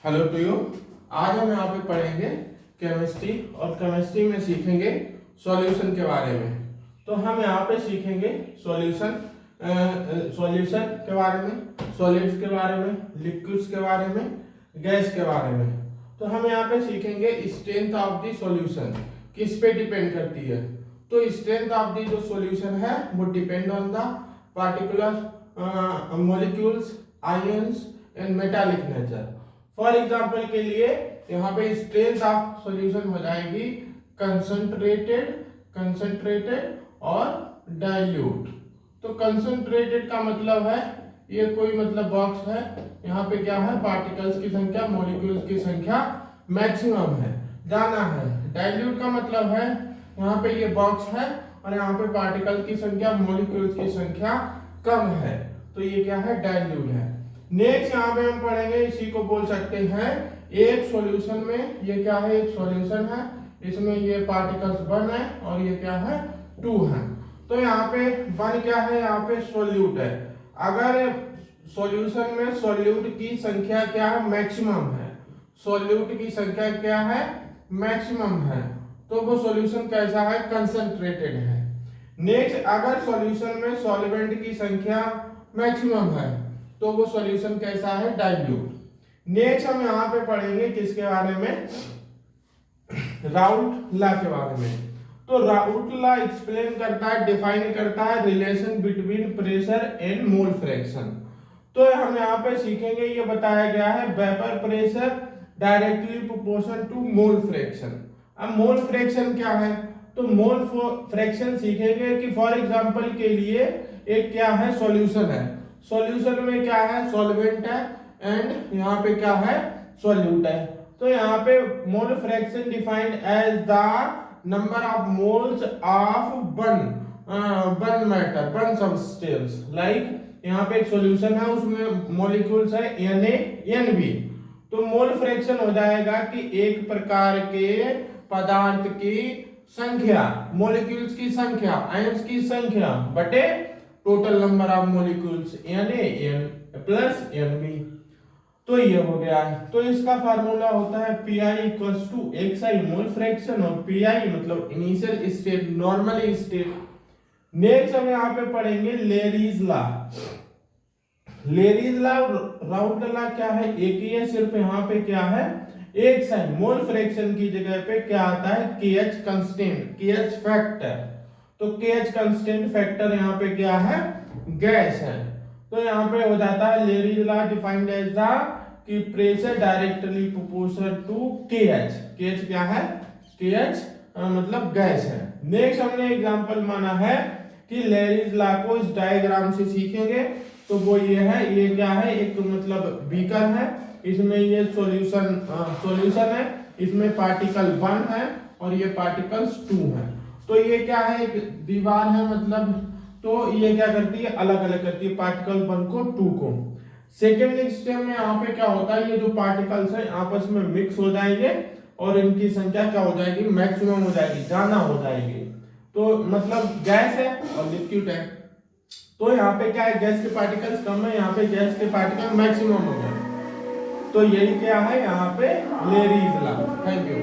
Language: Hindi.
Hello to you. आज हम यहाँ पे पढ़ेंगे केमिस्ट्री और केमिस्ट्री में सीखेंगे सॉल्यूशन के बारे में। तो हम यहाँ पे सीखेंगे सॉल्यूशन के बारे में, सॉलिड्स के बारे में, लिक्विड्स के बारे में, गैस के बारे में। तो हम यहाँ पे सीखेंगे स्ट्रेंथ ऑफ द सॉल्यूशन किस पे डिपेंड करती है। तो स्ट्रेंथ ऑफ द जो सॉल्यूशन है वो depend on the particular molecules, ions and metallic nature. For example के लिए यहाँ पे स्ट्रेंथ ऑफ सॉल्यूशन हो जाएगी कंसंट्रेटेड और डाइल्यूट। तो कंसंट्रेटेड का मतलब है ये कोई मतलब बॉक्स है, यहाँ पे क्या है पार्टिकल्स की संख्या, मॉलिक्यूल्स की संख्या मैक्सिमम है, जाना है। डाइल्यूट का मतलब है यहाँ पे ये बॉक्स है और यहाँ पे पार्टिकल की संख्या, मॉलिक्यूल्स की संख्या कम है, तो ये क्या है डाइल्यूट है। नेक्स्ट यहाँ पे हम पढ़ेंगे, इसी को बोल सकते हैं एक सॉल्यूशन में, ये क्या है एक सॉल्यूशन है, इसमें ये पार्टिकल्स 1 है और ये क्या है 2 है। तो यहाँ पे 1 क्या है, यहाँ पे सोल्यूट है। अगर सॉल्यूशन में सोल्यूट की संख्या क्या है मैक्सिमम है, सोल्यूट की संख्या क्या है मैक्सिमम है, तो वो सॉल्यूशन कैसा है कंसंट्रेटेड है। नेक्स्ट अगर सॉल्यूशन में सॉल्वेंट की संख्या मैक्सिमम है तो वो सॉल्यूशन कैसा है डाइल्यूट। नेक्स्ट हम यहाँ पे पढ़ेंगे किसके बारे में, राउट लॉ के बारे में। तो राउट लॉ एक्सप्लेन करता है, डिफाइन करता है relation between pressure and mole fraction. तो हम यहाँ पे सीखेंगे, ये बताया गया है vapour pressure directly proportional to mole fraction. अब मोल फ्रैक्शन क्या है, तो मोल फ्रैक्शन सीखेंगे कि फॉर एग्जांपल के लिए एक क्या है सॉल्यूशन है, सॉल्यूशन में क्या है सॉल्वेंट है एंड यहाँ पे क्या है सॉल्यूट है। तो यहाँ पे mole fraction defined as the number of moles of one matter, one substance. Like यहाँ पे एक सॉल्यूशन है, उसमें मॉलिक्यूल्स है Na, Nb। तो मोल फ्रैक्शन हो जाएगा कि एक प्रकार के पदार्थ की संख्या, मॉलिक्यूल्स की संख्या, आयंस की संख्या बटे total number of molecules Na plus Nb। तो ये हो गया है। तो इसका फार्मूला होता है Pi equals to xi mole fraction, और Pi मतलब initial state, normal state. Next हम यहाँ पे पढ़ेंगे लेरीज लॉ। लेरीज लॉ, राउट लॉ क्या है, एक ही है, सिर्फ यहाँ पे क्या है एक साइन, मोल फ्रैक्शन की जगह पे क्या आता है KH कांस्टेंट, KH फैक्टर। तो KH कांस्टेंट फैक्टर यहाँ पे क्या है गैस है। तो यहाँ पे हो जाता है लेरीज लॉ डिफाइंड एज द कि pressure directly proportional to KH। KH क्या है, KH मतलब गैस है। नेक्स्ट हमने एग्जांपल माना है कि लेरीज लॉ को इस डायग्राम से सीखेंगे। तो वो ये है, ये क्या है एक मतलब बीकर है, इसमें ये सॉल्यूशन है, इसमें पार्टिकल 1 है और ये पार्टिकल्स 2 है। तो ये क्या है एक दीवार है मतलब, तो ये क्या करती है अलग अलग करती है पार्टिकल 1 को 2 को। सेकेंड स्टेप में यहाँ पे क्या होता है, ये जो पार्टिकल्स हैं आपस में मिक्स हो जाएंगे और इनकी संख्या क्या हो जाएगी मैक्सिमम हो जाएगी, ज्यादा हो जाएगी। तो मतलब गैस है और लिक्विड है। तो यहाँ पे क्या है गैस के पार्टिकल्स कम है, यहाँ पे गैस के पार्टिकल मैक्सिमम हो गए। तो यही क्या है यहाँ पे लेरीज लॉ। Thank you.